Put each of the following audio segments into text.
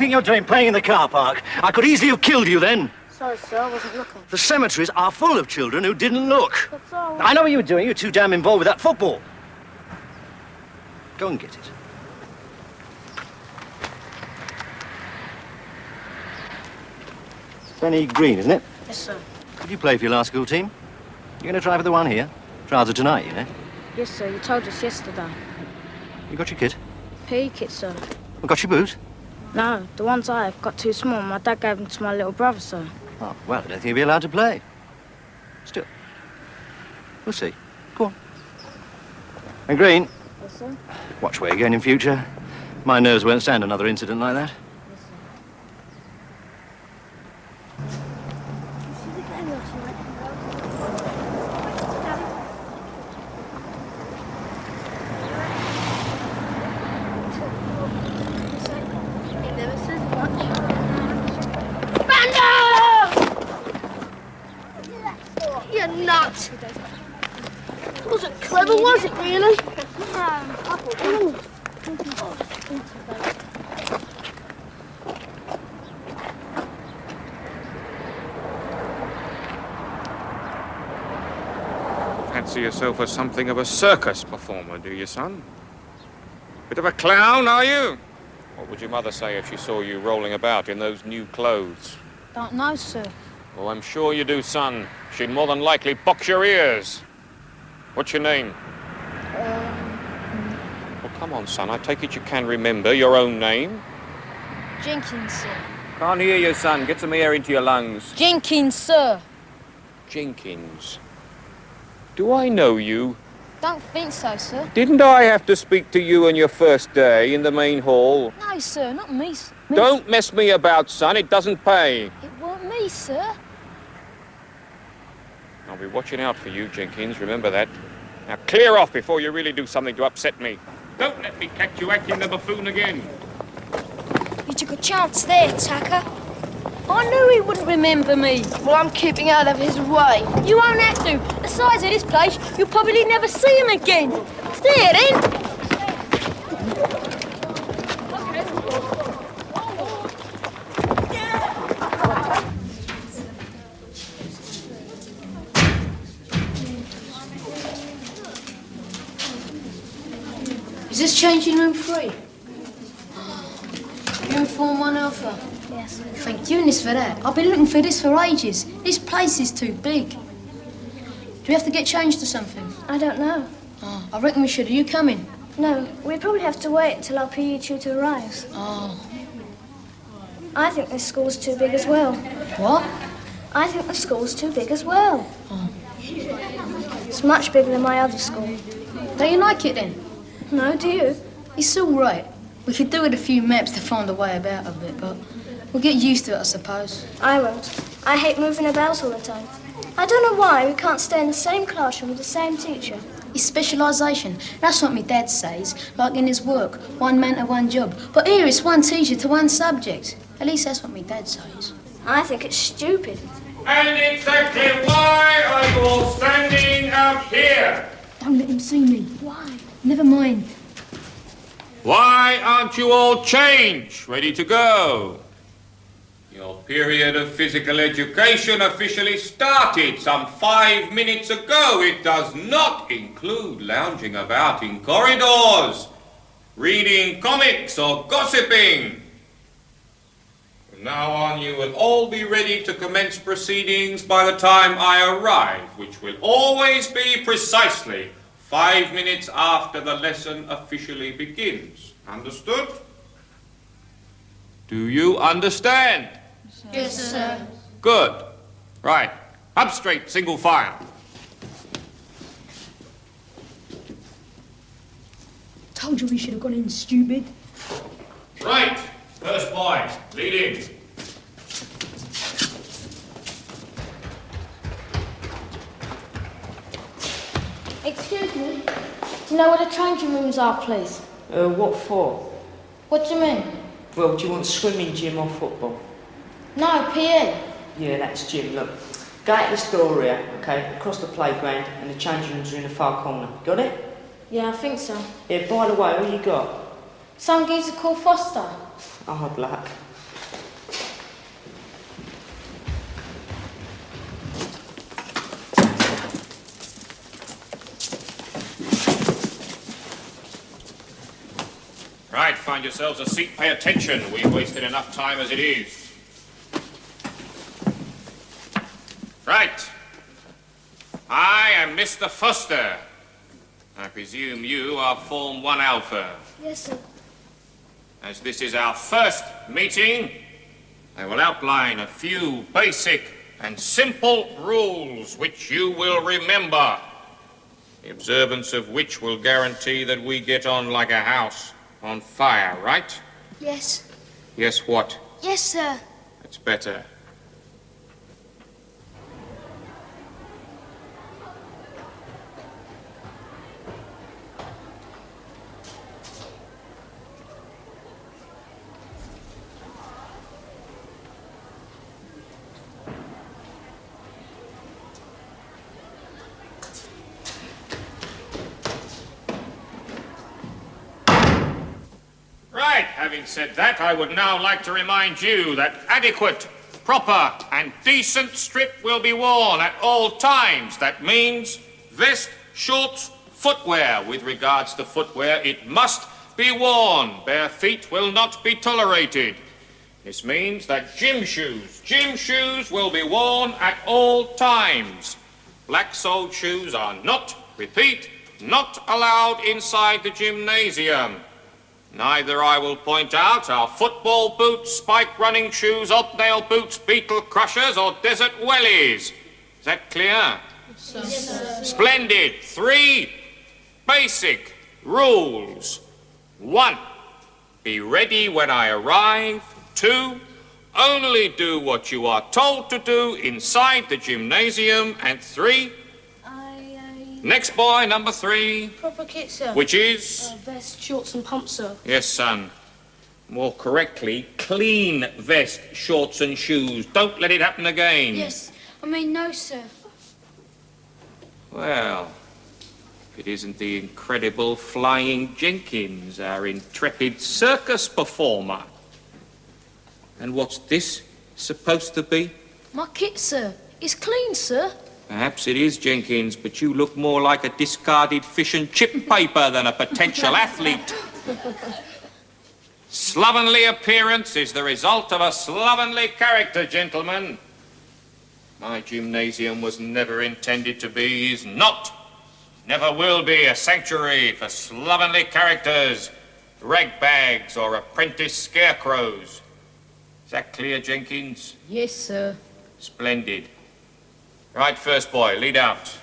think you're doing playing in the car park? I could easily have killed you then. Sorry, sir, I wasn't looking. The cemeteries are full of children who didn't look. That's all. I know what you were doing. You're too damn involved with that football. Go and get it. Benny Green, isn't it? Yes, sir. Did you play for your last school team? You're going to try for the one here? Trials are tonight, you know. Yes, sir, you told us yesterday. You got your kit? PE kit, sir. Well, got your boots? No, the ones I have got too small. My dad gave them to my little brother, sir. Oh, well, I don't think you'll be allowed to play. Still, we'll see. Go on. And Green, Yes, sir. watch where you're going in future. My nerves won't stand another incident like that. Yes, sir. He never says much. You're nuts! Wasn't clever, was it, really? Fancy yourself as something of a circus performer, do you, son? Bit of a clown, are you? What would your mother say if she saw you rolling about in those new clothes? Don't know, sir. Oh, I'm sure you do, son. She'd more than likely box your ears. What's your name? Well, come on, son. I take it you can remember your own name. Jenkins, sir. Can't hear you, son. Get some air into your lungs. Jenkins, sir. Jenkins. Do I know you? Don't think so, sir. Didn't I have to speak to you on your first day in the main hall? No, sir, not me. Don't mess me about, son. It doesn't pay. It weren't me, sir. I'll be watching out for you, Jenkins. Remember that. Now clear off before you really do something to upset me. Don't let me catch you acting the buffoon again. You took a chance there, Tucker. I knew he wouldn't remember me. Well, I'm keeping out of his way. You won't have to. The size of this place, you'll probably never see him again. There, then. Is this changing room 3? Uniform 1 Alpha. Yes. Thank goodness for that. I've been looking for this for ages. This place is too big. Do we have to get changed or something? I don't know. Oh, I reckon we should. Are you coming? No, we probably have to wait until our PE tutor arrives. Oh. I think this school's too big as well. What? I think the school's too big as well. Oh. It's much bigger than my other school. Don't you like it then? No, do you? It's all right. We could do with a few maps to find a way about a bit, but we'll get used to it, I suppose. I won't. I hate moving about all the time. I don't know why we can't stay in the same classroom with the same teacher. It's specialisation. That's what my dad says, like in his work. One man to one job. But here it's one teacher to one subject. At least that's what my dad says. I think it's stupid. And exactly why are you all standing out here? Don't let him see me. Why? Never mind. Why aren't you all changed, ready to go? Your period of physical education officially started some 5 minutes ago. It does not include lounging about in corridors, reading comics or gossiping. From now on, you will all be ready to commence proceedings by the time I arrive, which will always be precisely 5 minutes after the lesson officially begins. Understood? Do you understand? Yes, sir. Good. Right. Up straight, single file. Told you we should have gone in, stupid. Right. First boy, lead in. Excuse me. Do you know where the changing rooms are, please? What for? What do you mean? Well, do you want swimming, gym or football? No, PE. Yeah, that's gym. Look, go out this door here, okay, across the playground, and the changing rooms are in the far corner. Got it? Yeah, I think so. Yeah, by the way, who you got? Some geezer called Foster. Oh, hard luck. find yourselves a seat, pay attention. We've wasted enough time as it is. Right. I am Mr. Foster. I presume you are Form 1 Alpha. Yes, sir. As this is our first meeting, I will outline a few basic and simple rules which you will remember, the observance of which will guarantee that we get on like a house on fire, right? Yes. Yes, what? Yes, sir. That's better. Right, having said that, I would now like to remind you that adequate, proper, and decent strip will be worn at all times. That means vest, shorts, footwear. With regards to footwear, it must be worn. Bare feet will not be tolerated. This means that gym shoes will be worn at all times. Black-soled shoes are not, repeat, not allowed inside the gymnasium. Neither, I will point out, are football boots, spike running shoes, hobnail boots, beetle crushers, or desert wellies. Is that clear? Yes, sir. Splendid. 3 basic rules. 1, be ready when I arrive. 2, only do what you are told to do inside the gymnasium. And 3, next boy, number 3. Proper kit, sir. Which is? Vest, shorts and pumps, sir. Yes, son. More correctly, clean vest, shorts and shoes. Don't let it happen again. Yes. I mean, no, sir. Well, if it isn't the incredible Flying Jenkins, our intrepid circus performer. And what's this supposed to be? My kit, sir. It's clean, sir. Perhaps it is, Jenkins, but you look more like a discarded fish and chip paper than a potential athlete. Slovenly appearance is the result of a slovenly character, gentlemen. My gymnasium was never intended to be, is not, never will be a sanctuary for slovenly characters, ragbags, or apprentice scarecrows. Is that clear, Jenkins? Yes, sir. Splendid. Right, first boy, lead out.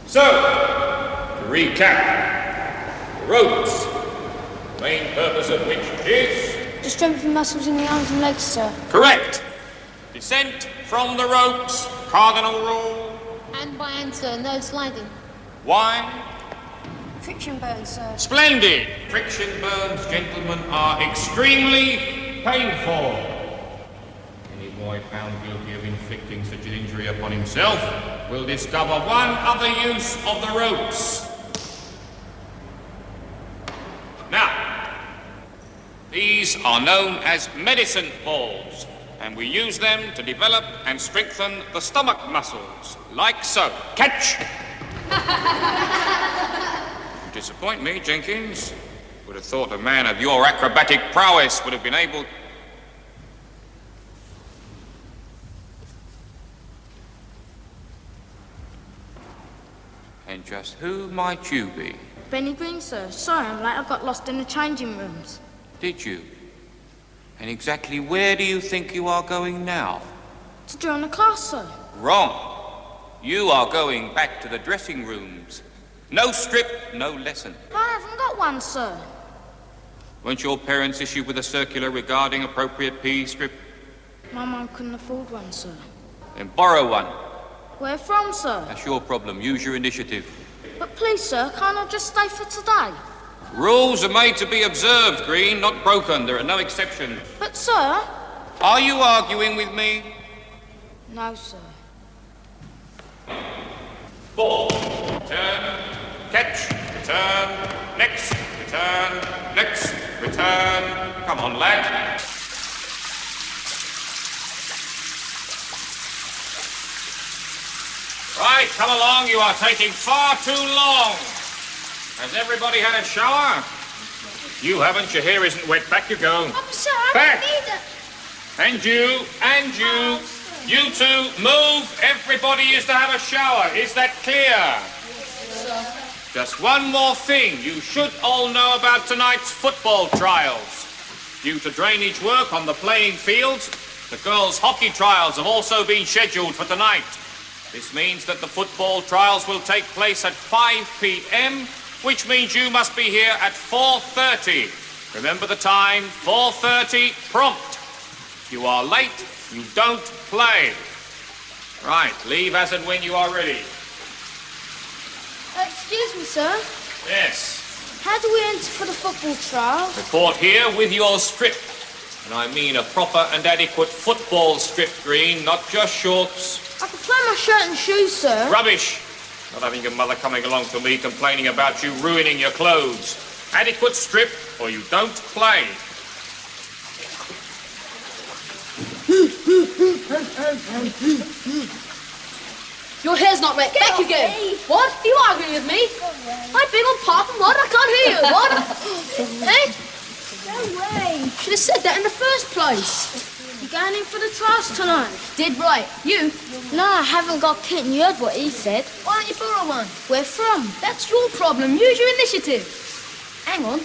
So, to recap, ropes, main purpose of which is? To strengthen muscles in the arms and legs, sir. Correct. Descent from the ropes, cardinal rule. Hand by hand, sir. No sliding. Why? Friction burns, sir. Splendid. Friction burns, gentlemen, are extremely painful. Any boy found guilty of inflicting such an injury upon himself will discover one other use of the ropes. Now, these are known as medicine balls, and we use them to develop and strengthen the stomach muscles, like so. Catch! You disappoint me, Jenkins. Would have thought a man of your acrobatic prowess would have been able... And just who might you be? Benny Green, sir. Sorry I'm late. I got lost in the changing rooms. Did you? And exactly where do you think you are going now? To join the class, sir. Wrong. You are going back to the dressing rooms. No strip, no lesson. I haven't got one, sir. Weren't your parents issued with a circular regarding appropriate PE strip? My mum couldn't afford one, sir. Then borrow one. Where from, sir? That's your problem. Use your initiative. But please, sir, can't I just stay for today? Rules are made to be observed, Green, not broken. There are no exceptions. But, sir, Are you arguing with me? No, sir. Ball. Return. Catch. Return. Next. Return. Next. Return. Come on, lad. Right, come along. You are taking far too long. Has everybody had a shower? You haven't. Your hair isn't wet. Back you go. Oh, sir, I Back. don't need it. And you, and you. You two, move. Everybody is to have a shower. Is that clear? Just one more thing. You should all know about tonight's football trials. Due to drainage work on the playing fields, the girls' hockey trials have also been scheduled for tonight. This means that the football trials will take place at 5 p.m., which means you must be here at 4:30. Remember the time, 4:30 prompt. If you are late, you don't play. Right, leave as and when you are ready. Excuse me, sir. Yes. How do we enter for the football trial? Report here with your strip. And I mean a proper and adequate football strip, Green, not just shorts. I can play my shirt and shoes, sir. Rubbish. Not having your mother coming along to me complaining about you ruining your clothes. Adequate strip or you don't play. Your hair's not wet. Back again. What? Are you arguing with me? I beg on pardon. What? I can't hear you. What? Hey? No way. Should have said that in the first place. You going in for the trials tonight? Did right. You? No, I haven't got a kit, and you heard what he said. Why don't you borrow one? Where from? That's your problem. Use your initiative. Hang on.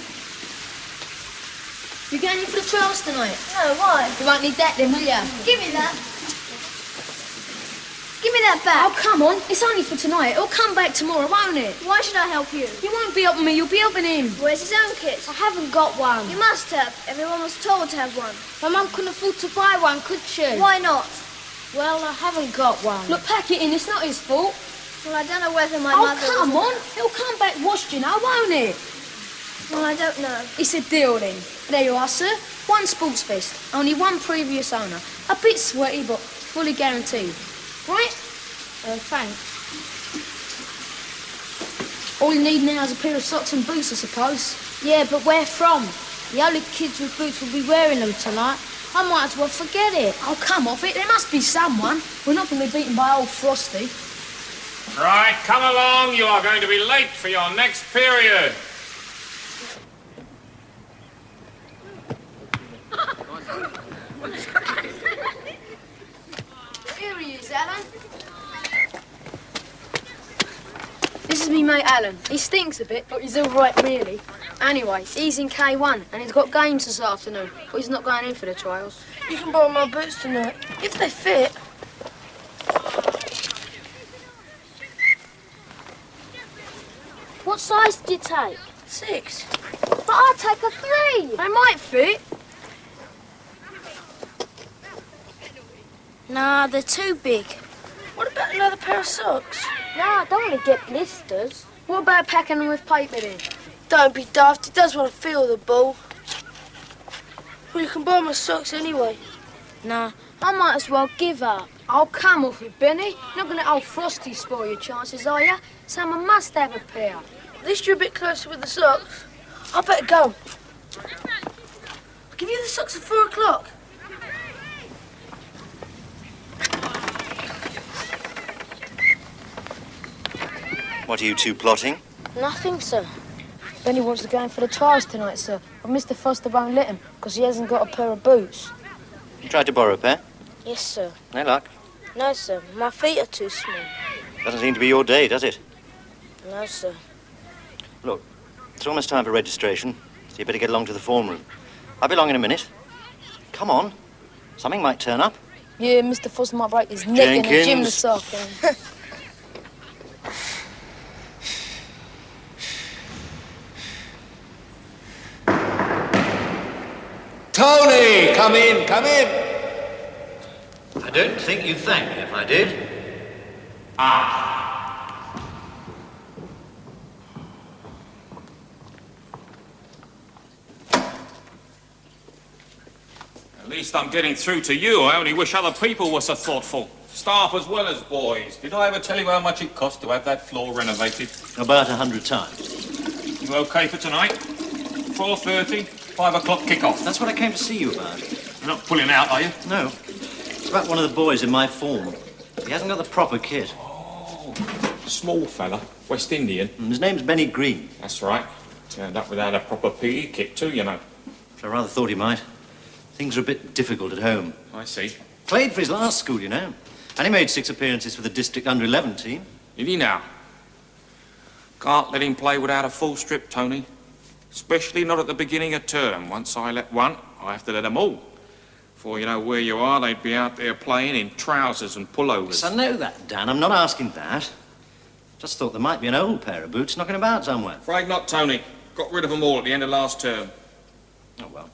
You going in for the trials tonight? No, why? You won't need that then, will you? Give me that. Give me that back. Oh, come on. It's only for tonight. It'll come back tomorrow, won't it? Why should I help you? You won't be helping me. You'll be helping him. Where's his own kit? I haven't got one. You must have. Everyone was told to have one. My mum couldn't afford to buy one, could she? Why not? Well, I haven't got one. Look, pack it in. It's not his fault. Well, I don't know whether my Oh, mother... come on. It'll come back washed, you know, won't it? Well, I don't know. It's a deal then. There you are, sir. One sports vest. Only one previous owner. A bit sweaty, but fully guaranteed. Right? Thanks. All you need now is a pair of socks and boots, I suppose. Yeah, but where from? The only kids with boots will be wearing them tonight. I might as well forget it. Oh, come off it. There must be someone. We're not going to be beaten by old Frosty. Right, come along. You are going to be late for your next period. Here he is, Alan. This is me mate Alan. He stinks a bit, but he's all right, really. Anyway, he's in K1 and he's got games this afternoon, but he's not going in for the trials. You can borrow my boots tonight, if they fit. What size did you take? 6. But I'll take a 3. They might fit. Nah, they're too big. What about another pair of socks? No, I don't want to get blisters. What about packing them with paper then? Don't be daft, he does want to feel the ball. Well, you can borrow my socks anyway. Nah, I might as well give up. Oh, come off it, Benny. You're not going to let old Frosty spoil your chances, are you? Someone must have a pair. At least you're a bit closer with the socks. I better go. I'll give you the socks at 4 o'clock. What are you two plotting? Nothing, sir. Benny wants to go in for the trials tonight, sir. But Mr. Foster won't let him because he hasn't got a pair of boots. You tried to borrow a pair? Yes, sir. No luck. No, sir. My feet are too small. Doesn't seem to be your day, does it? No, sir. Look, it's almost time for registration, so you better get along to the form room. I'll be along in a minute. Come on. Something might turn up. Yeah, Mr. Foster might break his neck in the gym Jenkins. this afternoon. Tony, come in, come in. I don't think you'd thank me if I did. At least least I'm getting through to you. I only wish other people were so thoughtful. Staff as well as boys. Did I ever tell you how much it cost to have that floor renovated? About 100 times. You okay for tonight? 4:30, 5 o'clock kick-off. That's what I came to see you about. You're not pulling out, are you? No. It's about one of the boys in my form. He hasn't got the proper kit. Oh, small fella, West Indian. And his name's Benny Green. That's right. Turned up without a proper PE kit too, you know. I rather thought he might. Things are a bit difficult at home. I see. Played for his last school, you know. And he made 6 appearances for the district under-11 team. Did he now? Can't let him play without a full strip, Tony. Especially not at the beginning of term. Once I let one, I have to let them all. Before you know where you are, they'd be out there playing in trousers and pullovers. Yes, I know that, Dan. I'm not asking that. Just thought there might be an old pair of boots knocking about somewhere. Afraid not, Tony. Got rid of them all at the end of last term. Oh, well.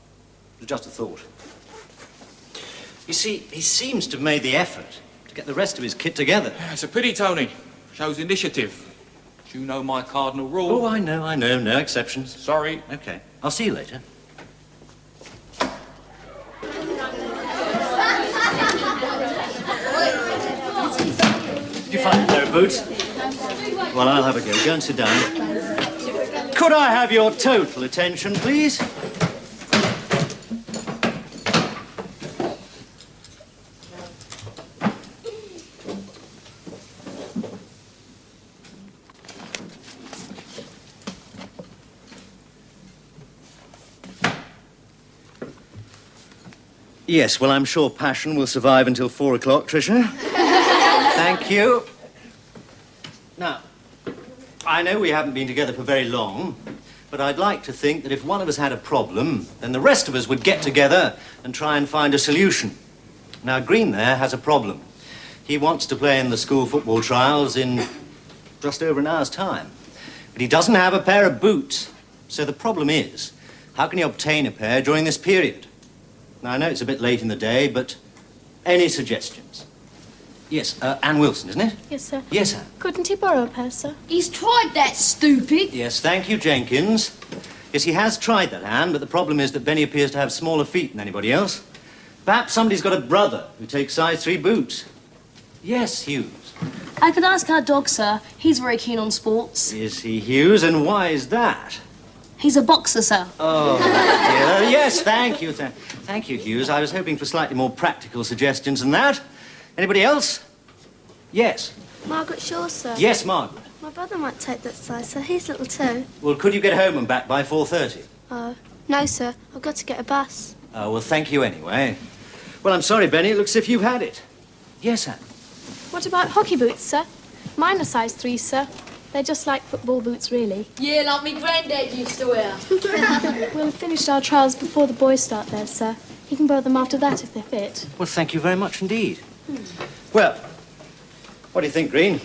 It was just a thought. You see, he seems to have made the effort to get the rest of his kit together. Yeah, it's a pity, Tony. Shows initiative. Do you know my cardinal rule? Oh, I know. No exceptions. Sorry. Okay. I'll see you later. Did you find a pair of boots? Well, I'll have a go. Go and sit down. Could I have your total attention, please? Yes, well, I'm sure passion will survive until 4 o'clock, Tricia. Thank you. Now, I know we haven't been together for very long, but I'd like to think that if one of us had a problem, then the rest of us would get together and try and find a solution. Now, Green there has a problem. He wants to play in the school football trials in just over an hour's time. But he doesn't have a pair of boots. So the problem is, how can he obtain a pair during this period? Now, I know it's a bit late in the day, but any suggestions? Yes, Anne Wilson, isn't it? Yes, sir. Yes, Anne. Couldn't he borrow a pair, sir? He's tried that, stupid. Yes, thank you, Jenkins. Yes, he has tried that, Anne, but the problem is that Benny appears to have smaller feet than anybody else. Perhaps somebody's got a brother who takes size 3 boots. Yes, Hughes. I could ask our dog, sir. He's very keen on sports. Is he, Hughes? And why is that? He's a boxer, sir. Oh, dear. Yes, thank you. Thank you, Hughes. I was hoping for slightly more practical suggestions than that. Anybody else? Yes. Margaret Shaw, sir. Yes, Margaret. My brother might take that size, sir. He's little too. Well, could you get home and back by 4:30? No, sir. I've got to get a bus. Oh, well, thank you anyway. Well, I'm sorry, Benny. It looks as if you've had it. Yes, Anne. What about hockey boots, sir? Mine are size 3, sir. They're just like football boots, really. Yeah, like me granddad used to wear. We'll have finished our trials before the boys start theirs, sir. He can borrow them after that if they fit. Well, thank you very much indeed. Well, what do you think, Green?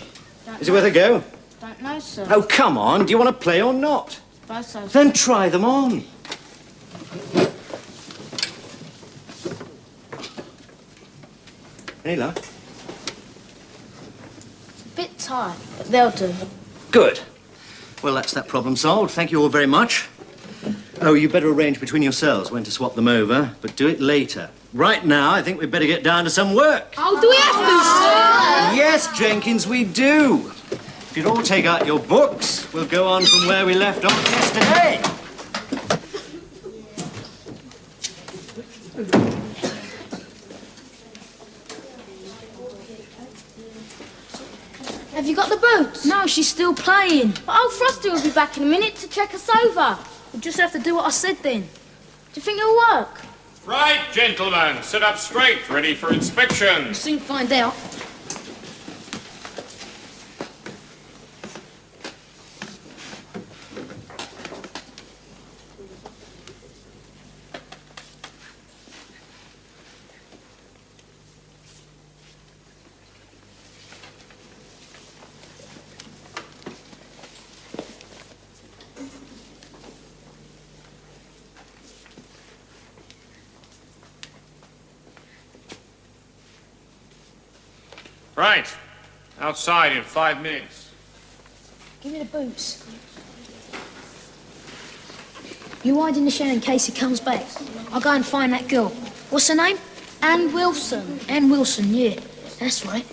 Is it worth a go? Don't know, sir. Oh, come on. Do you want to play or not? Both so. Then try them on. Any luck? Bit tight, but they'll do. Good. Well, that's that problem solved. Thank you all very much. Oh, you better arrange between yourselves when to swap them over, but do it later. Right now, I think we'd better get down to some work. Oh, do we have to, sir? Yes, Jenkins, we do. If you'd all take out your books, we'll go on from where we left off yesterday. Have you got the boots? No, she's still playing. But old Frosty will be back in a minute to check us over. We'll just have to do what I said then. Do you think it'll work? Right, gentlemen, sit up straight, ready for inspection. We'll soon find out. Right, outside in 5 minutes. Give me the boots. You hide in the shed in case he comes back. I'll go and find that girl. What's her name? Anne Wilson. Anne Wilson, yeah. That's right.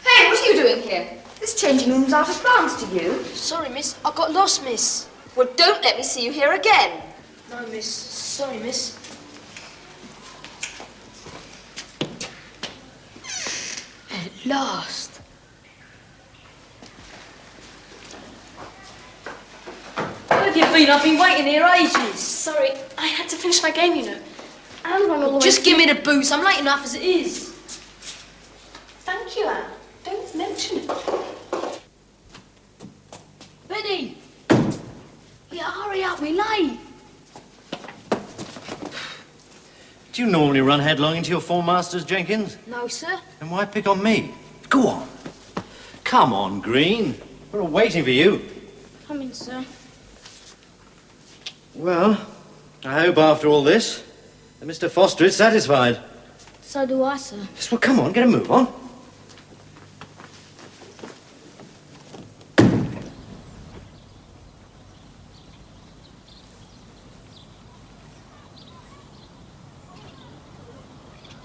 Hey, what are you doing here? This changing room's out of bounds to you. Sorry, miss. I got lost, miss. Well, don't let me see you here again. No, miss. Sorry, miss. At last. Where have you been? I've been waiting here ages. Sorry, I had to finish my game, you know. And run all the way. Just give me the boots. I'm late enough as it is. Thank you, Anne. Don't mention it. Betty! Yeah, hurry up, we're late. Do you normally run headlong into your form masters, Jenkins? No, sir. Then why pick on me? Go on. Come on, Green. We're all waiting for you. Come in, sir. Well, I hope after all this that Mr. Foster is satisfied. So do I, sir. Yes, well, come on, get a move on.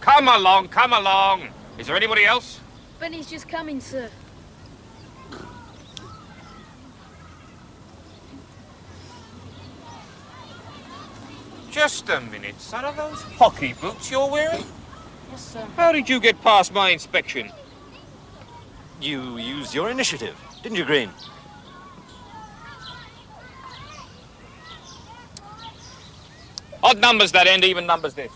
Come along, come along. Is there anybody else? Benny's just coming, sir. Just a minute, son. Are those hockey boots you're wearing? Yes, sir. How did you get past my inspection? You used your initiative, didn't you, Green? Odd numbers that end, even numbers this.